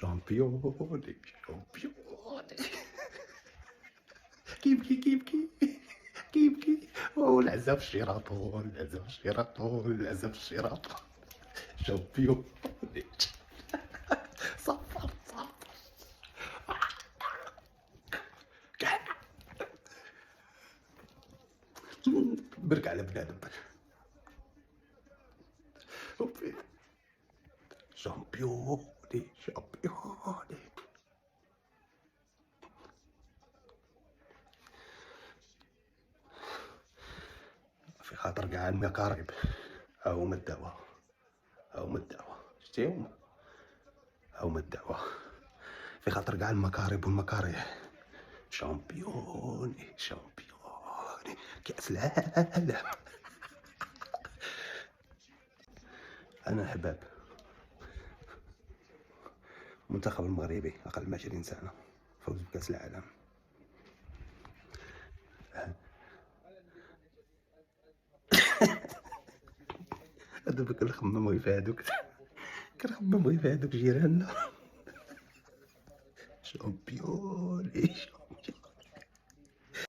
شامبيوني شامبيوني. كيبكي كيبكي كيبكي. والعزا في الشيراطون، العزا في الشيراطون، العزا في الشيراطون. شامبيوني. صفر صفر كاع. برك على بنادم. شامبيوني شامبيوني. في خاطر كاع المقارب هاهما الدواء، هاهما الدواء. شتيهم هاهما الدواء. في خاطر كاع المقارب والمكاريه. شامبيوني شامبيوني. كأس العالم. أنا حباب المنتخب المغربي أقل من 20 سنة فوز بكأس العالم. هادوك كنخمم ويفادوك، كنخمم ويفادوك جيراننا. شامبيوني شامبيوني.